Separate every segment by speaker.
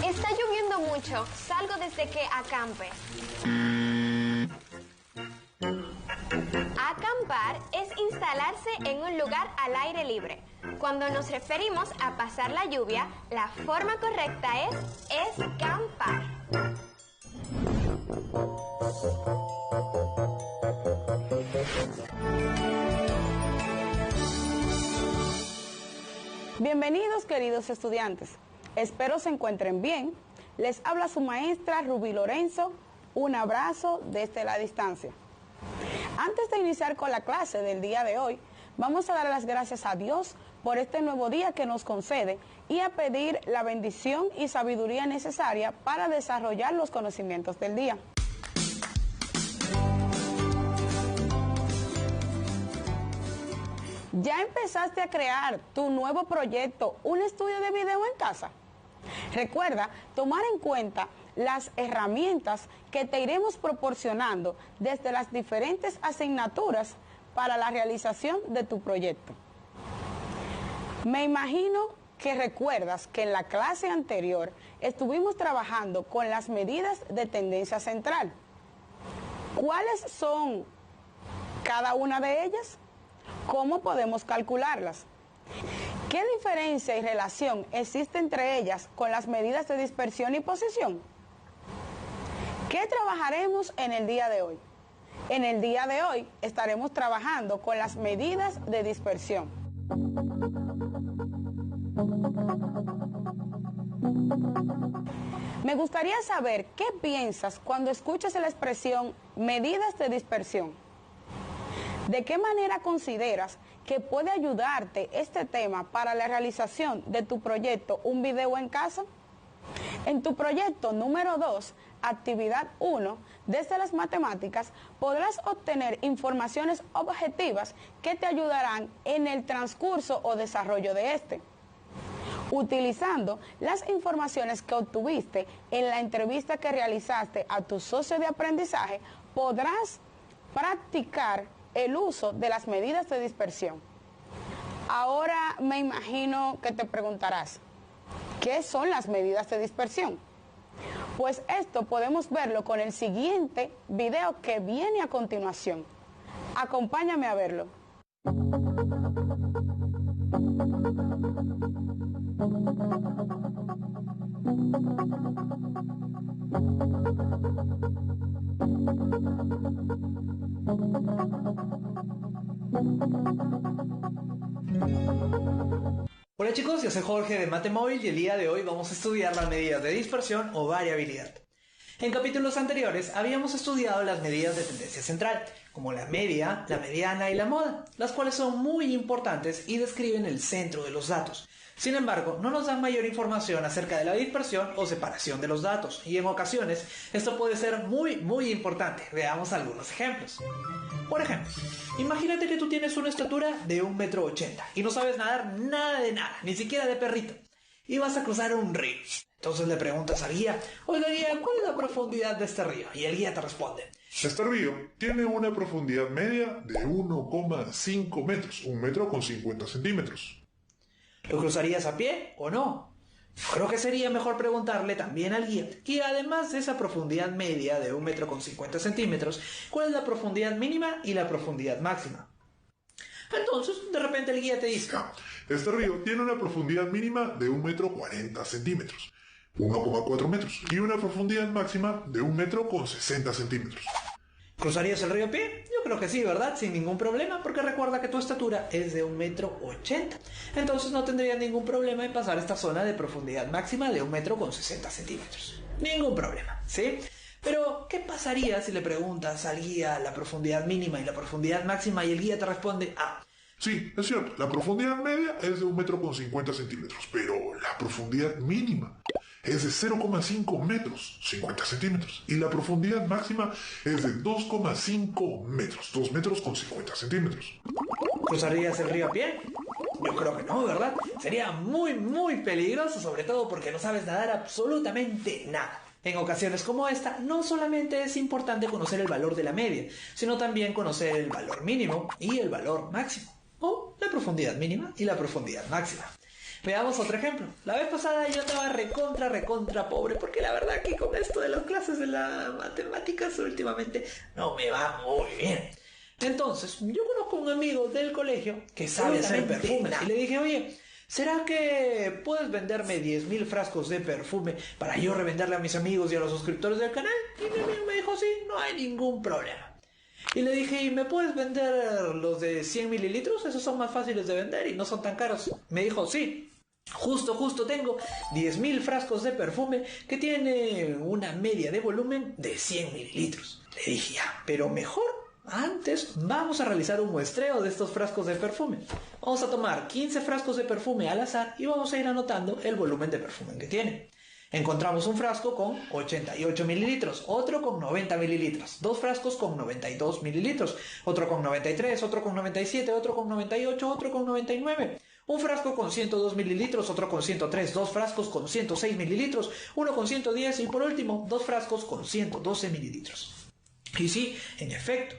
Speaker 1: Está lloviendo mucho, salgo desde que acampe. Acampar es instalarse en un lugar al aire libre. Cuando nos referimos a pasar la lluvia, la forma correcta es escampar.
Speaker 2: Bienvenidos, queridos estudiantes. Espero se encuentren bien. Les habla su maestra Rubí Lorenzo. Un abrazo desde la distancia. Antes de iniciar con la clase del día de hoy, vamos a dar las gracias a Dios por este nuevo día que nos concede y a pedir la bendición y sabiduría necesaria para desarrollar los conocimientos del día. ¿Ya empezaste a crear tu nuevo proyecto, un estudio de video en casa? Recuerda tomar en cuenta las herramientas que te iremos proporcionando desde las diferentes asignaturas para la realización de tu proyecto. Me imagino que recuerdas que en la clase anterior estuvimos trabajando con las medidas de tendencia central. ¿Cuáles son cada una de ellas? ¿Cómo podemos calcularlas? ¿Qué diferencia y relación existe entre ellas con las medidas de dispersión y posición? ¿Qué trabajaremos en el día de hoy? En el día de hoy estaremos trabajando con las medidas de dispersión. Me gustaría saber qué piensas cuando escuchas la expresión medidas de dispersión. ¿De qué manera consideras que puede ayudarte este tema para la realización de tu proyecto Un Video en Casa? En tu proyecto número 2, actividad 1, desde las matemáticas, podrás obtener informaciones objetivas que te ayudarán en el transcurso o desarrollo de este. Utilizando las informaciones que obtuviste en la entrevista que realizaste a tu socio de aprendizaje, podrás practicar el uso de las medidas de dispersión. Ahora me imagino que te preguntarás, ¿qué son las medidas de dispersión? Pues esto podemos verlo con el siguiente video que viene a continuación. Acompáñame a verlo.
Speaker 3: Hola chicos, yo soy Jorge de Matemóvil y el día de hoy vamos a estudiar las medidas de dispersión o variabilidad. En capítulos anteriores habíamos estudiado las medidas de tendencia central, como la media, la mediana y la moda, las cuales son muy importantes y describen el centro de los datos. Sin embargo, no nos dan mayor información acerca de la dispersión o separación de los datos, y en ocasiones esto puede ser muy importante. Veamos algunos ejemplos. Por ejemplo, imagínate que tú tienes una estatura de 1,80 m y no sabes nadar nada de nada, ni siquiera de perrito, y vas a cruzar un río. Entonces le preguntas al guía, oiga guía, ¿cuál es la profundidad de este río? Y el guía te responde,
Speaker 4: este río tiene una profundidad media de 1,5 metros, 1,50 centímetros.
Speaker 3: ¿Lo cruzarías a pie o no? Creo que sería mejor preguntarle también al guía que además de esa profundidad media de 1,50 centímetros, ¿cuál es la profundidad mínima y la profundidad máxima? Entonces, de repente el guía te dice,
Speaker 4: este río tiene una profundidad mínima de 1,40 centímetros, 1,4 metros, y una profundidad máxima de 1,60 centímetros.
Speaker 3: ¿Cruzarías el río a pie? Yo creo que sí, ¿verdad? Sin ningún problema, porque recuerda que tu estatura es de 1,80 m. Entonces no tendrías ningún problema en pasar esta zona de profundidad máxima de 1,60 centímetros. Ningún problema, ¿sí? Pero, ¿qué pasaría si le preguntas al guía la profundidad mínima y la profundidad máxima y el guía te responde,
Speaker 4: sí, es cierto, la profundidad media es de 1,50 centímetros, pero la profundidad mínima es de 0,5 metros, 50 centímetros, y la profundidad máxima es de 2,5 metros, 2 metros con 50 centímetros.
Speaker 3: ¿Cruzarías el río a pie? Yo Yo creo que no, ¿verdad? Sería muy, muy peligroso, sobre todo porque no sabes nadar absolutamente nada. En ocasiones como esta, no solamente es importante conocer el valor de la media, sino también conocer el valor mínimo y el valor máximo, o la profundidad mínima y la profundidad máxima. Veamos otro ejemplo. La vez pasada yo estaba recontra pobre, porque la verdad que con esto de las clases de las matemáticas últimamente no me va muy bien. Entonces, yo conozco a un amigo del colegio que sabe hacer perfumes y le dije, oye, ¿será que puedes venderme 10.000 frascos de perfume para yo revenderle a mis amigos y a los suscriptores del canal? Y mi amigo me dijo, sí, no hay ningún problema. Y le dije, ¿y me puedes vender los de 100 mililitros? Esos son más fáciles de vender y no son tan caros. Me dijo, sí. Justo tengo 10.000 frascos de perfume que tiene una media de volumen de 100 mililitros. Le dije, ya, pero mejor antes vamos a realizar un muestreo de estos frascos de perfume. Vamos a tomar 15 frascos de perfume al azar y vamos a ir anotando el volumen de perfume que tiene. Encontramos un frasco con 88 mililitros, otro con 90 mililitros, dos frascos con 92 mililitros, otro con 93, otro con 97, otro con 98, otro con 99. Un frasco con 102 mililitros, otro con 103, dos frascos con 106 mililitros, uno con 110 y por último, dos frascos con 112 mililitros. Y sí, en efecto,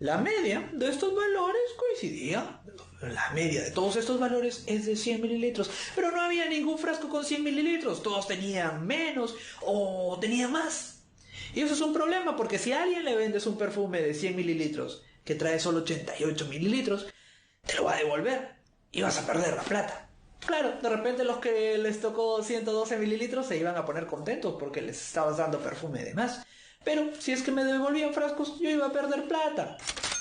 Speaker 3: la media de estos valores coincidía. La media de todos estos valores es de 100 mililitros, pero no había ningún frasco con 100 mililitros. Todos tenían menos o tenían más. Y eso es un problema, porque si a alguien le vendes un perfume de 100 mililitros que trae solo 88 mililitros, te lo va a devolver y vas a perder la plata. Claro, de repente los que les tocó 112 mililitros se iban a poner contentos porque les estabas dando perfume de más. Pero si es que me devolvían frascos, yo iba a perder plata.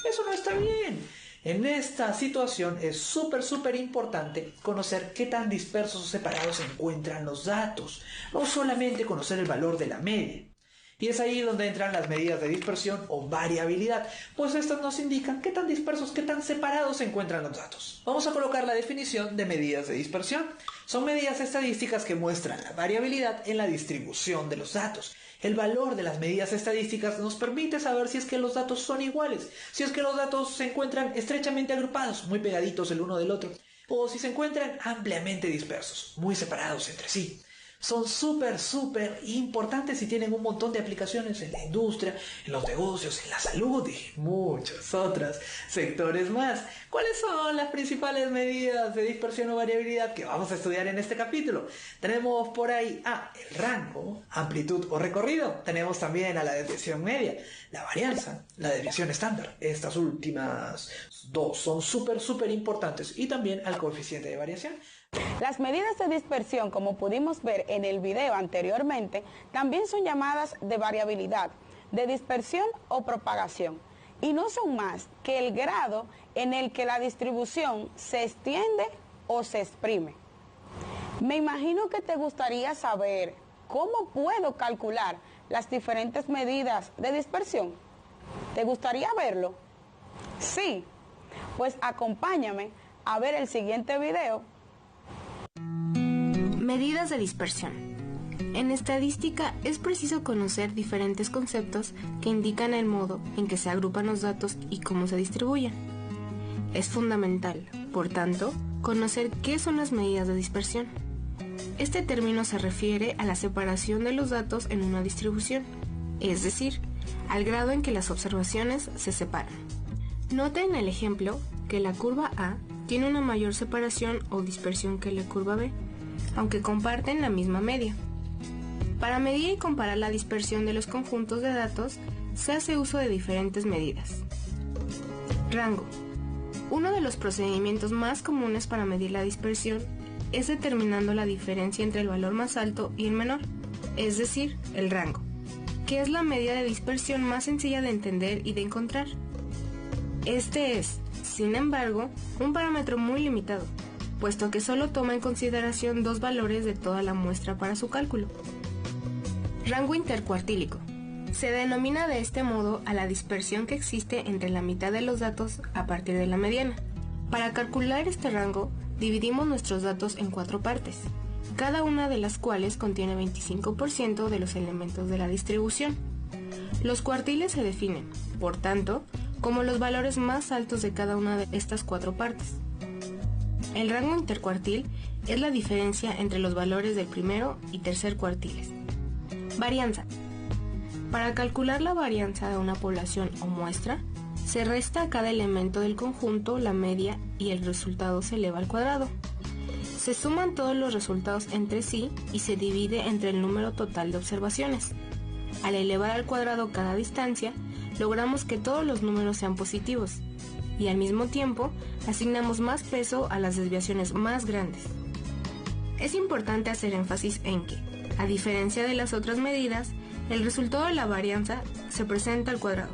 Speaker 3: Eso no está bien. En esta situación es súper importante conocer qué tan dispersos o separados se encuentran los datos. No solamente conocer el valor de la media. Y es ahí donde entran las medidas de dispersión o variabilidad, pues estas nos indican qué tan dispersos, qué tan separados se encuentran los datos. Vamos a colocar la definición de medidas de dispersión. Son medidas estadísticas que muestran la variabilidad en la distribución de los datos. El valor de las medidas estadísticas nos permite saber si es que los datos son iguales, si es que los datos se encuentran estrechamente agrupados, muy pegaditos el uno del otro, o si se encuentran ampliamente dispersos, muy separados entre sí. Son súper importantes y tienen un montón de aplicaciones en la industria, en los negocios, en la salud y muchos otros sectores más. ¿Cuáles son las principales medidas de dispersión o variabilidad que vamos a estudiar en este capítulo? Tenemos por ahí el rango, amplitud o recorrido. Tenemos también a la desviación media, la varianza, la desviación estándar. Estas últimas dos son súper importantes, y también al coeficiente de variación.
Speaker 2: Las medidas de dispersión, como pudimos ver en el video anteriormente, también son llamadas de variabilidad, de dispersión o propagación, y no son más que el grado en el que la distribución se extiende o se exprime. Me imagino que te gustaría saber cómo puedo calcular las diferentes medidas de dispersión. ¿Te gustaría verlo? Sí, pues acompáñame a ver el siguiente video.
Speaker 5: Medidas de dispersión. En estadística es preciso conocer diferentes conceptos que indican el modo en que se agrupan los datos y cómo se distribuyen. Es fundamental, por tanto, conocer qué son las medidas de dispersión. Este término se refiere a la separación de los datos en una distribución, es decir, al grado en que las observaciones se separan. Nota en el ejemplo que la curva A tiene una mayor separación o dispersión que la curva B, aunque comparten la misma media. Para medir y comparar la dispersión de los conjuntos de datos, se hace uso de diferentes medidas. Rango. Uno de los procedimientos más comunes para medir la dispersión es determinando la diferencia entre el valor más alto y el menor, es decir, el rango, que es la medida de dispersión más sencilla de entender y de encontrar. Este es, sin embargo, un parámetro muy limitado, puesto que solo toma en consideración dos valores de toda la muestra para su cálculo. Rango intercuartílico. Se denomina de este modo a la dispersión que existe entre la mitad de los datos a partir de la mediana. Para calcular este rango, dividimos nuestros datos en 4 partes, cada una de las cuales contiene 25% de los elementos de la distribución. Los cuartiles se definen, por tanto, como los valores más altos de cada una de estas 4 partes. El rango intercuartil es la diferencia entre los valores del primero y tercer cuartiles. Varianza. Para calcular la varianza de una población o muestra, se resta a cada elemento del conjunto la media y el resultado se eleva al cuadrado. Se suman todos los resultados entre sí y se divide entre el número total de observaciones. Al elevar al cuadrado cada distancia, logramos que todos los números sean positivos y al mismo tiempo asignamos más peso a las desviaciones más grandes. Es importante hacer énfasis en que, a diferencia de las otras medidas, el resultado de la varianza se presenta al cuadrado,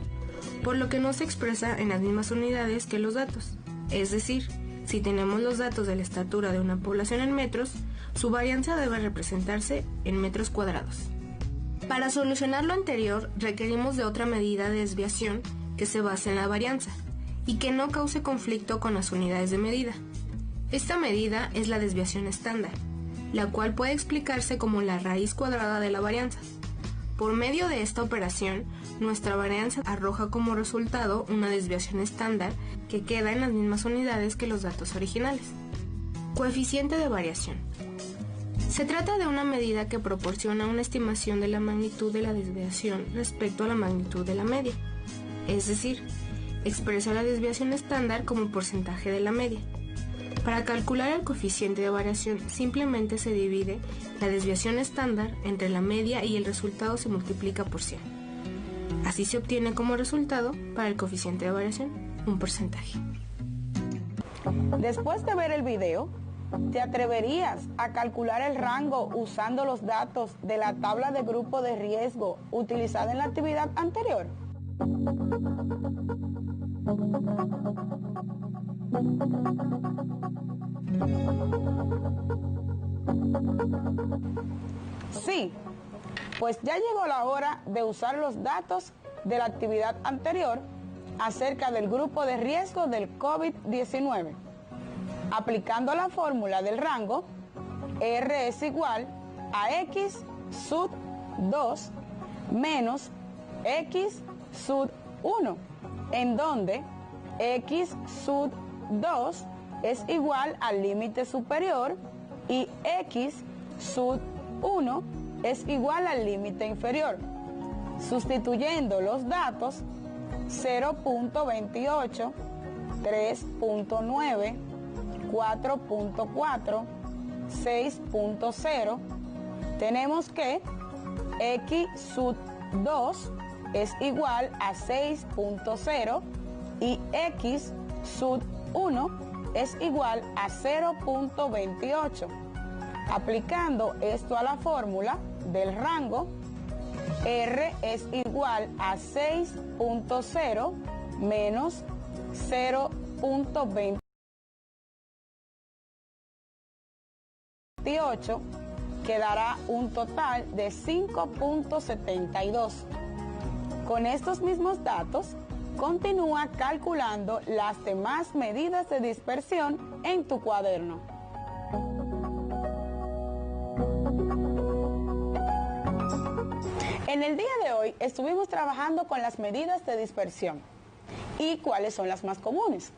Speaker 5: por lo que no se expresa en las mismas unidades que los datos. Es decir, si tenemos los datos de la estatura de una población en metros, su varianza debe representarse en metros cuadrados. Para solucionar lo anterior, requerimos de otra medida de desviación que se base en la varianza y que no cause conflicto con las unidades de medida. Esta medida es la desviación estándar, la cual puede explicarse como la raíz cuadrada de la varianza. Por medio de esta operación, nuestra varianza arroja como resultado una desviación estándar que queda en las mismas unidades que los datos originales. Coeficiente de variación. Se trata de una medida que proporciona una estimación de la magnitud de la desviación respecto a la magnitud de la media, es decir, expresa la desviación estándar como porcentaje de la media. Para calcular el coeficiente de variación simplemente se divide la desviación estándar entre la media y el resultado se multiplica por 100. Así se obtiene como resultado para el coeficiente de variación un porcentaje.
Speaker 2: Después de ver el video, ¿te atreverías a calcular el rango usando los datos de la tabla de grupo de riesgo utilizada en la actividad anterior? Sí, pues ya llegó la hora de usar los datos de la actividad anterior acerca del grupo de riesgo del COVID-19. Aplicando la fórmula del rango, R es igual a X sub 2 menos X sub 1, en donde X sub 2 es igual al límite superior y X sub 1 es igual al límite inferior. Sustituyendo los datos 0.28, 3.9, 4.4, 6.0, tenemos que X sub 2 es igual a 6.0 y X sub 1 es igual a 0.28. Aplicando esto a la fórmula del rango, R es igual a 6.0 menos 0.28, que dará un total de 5.72. Con estos mismos datos, continúa calculando las demás medidas de dispersión en tu cuaderno. En el día de hoy estuvimos trabajando con las medidas de dispersión y cuáles son las más comunes.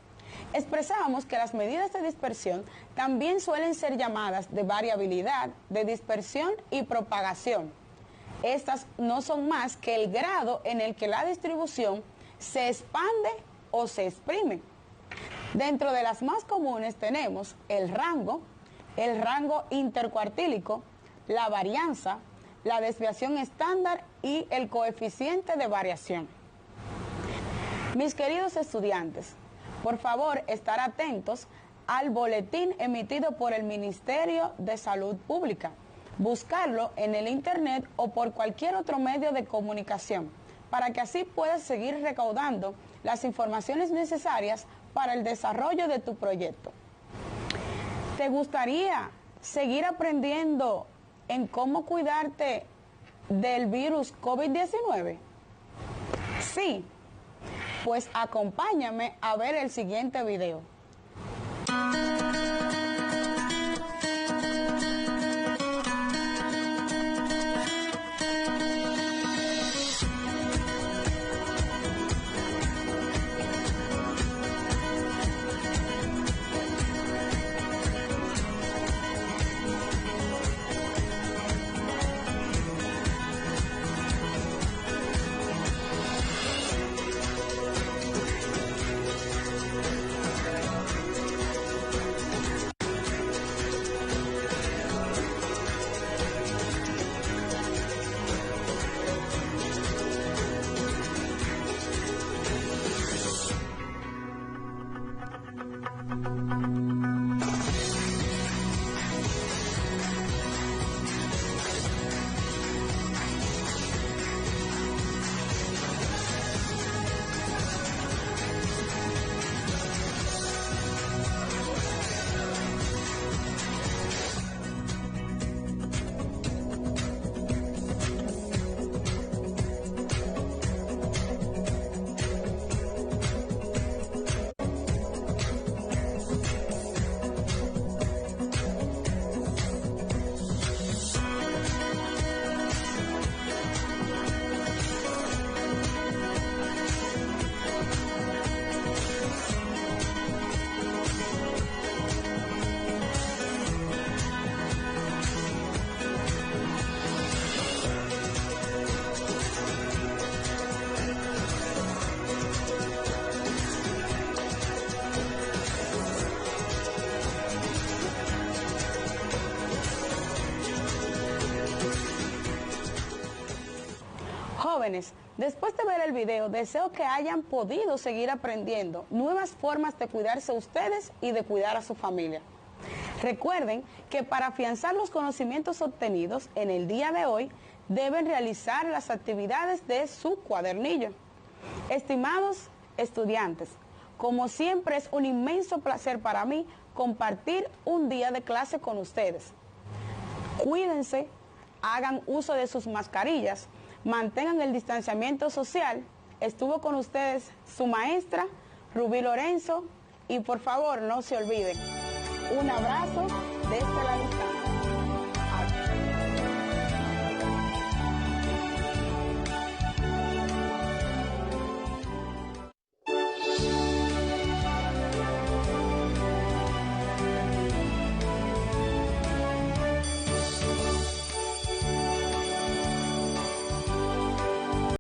Speaker 2: Expresamos que las medidas de dispersión también suelen ser llamadas de variabilidad, de dispersión y propagación. Estas no son más que el grado en el que la distribución se expande o se exprime. Dentro de las más comunes tenemos el rango intercuartílico, la varianza, la desviación estándar y el coeficiente de variación. Mis queridos estudiantes, por favor estar atentos al boletín emitido por el Ministerio de Salud Pública. Buscarlo en el internet o por cualquier otro medio de comunicación, para que así puedas seguir recaudando las informaciones necesarias para el desarrollo de tu proyecto. ¿Te gustaría seguir aprendiendo en cómo cuidarte del virus COVID-19? Sí, pues acompáñame a ver el siguiente video. Jóvenes, después de ver el video, deseo que hayan podido seguir aprendiendo nuevas formas de cuidarse ustedes y de cuidar a su familia. Recuerden que para afianzar los conocimientos obtenidos en el día de hoy, deben realizar las actividades de su cuadernillo. Estimados estudiantes, como siempre es un inmenso placer para mí compartir un día de clase con ustedes. Cuídense, hagan uso de sus mascarillas, mantengan el distanciamiento social. Estuvo con ustedes su maestra, Rubí Lorenzo, y por favor no se olviden, un abrazo desde la distancia.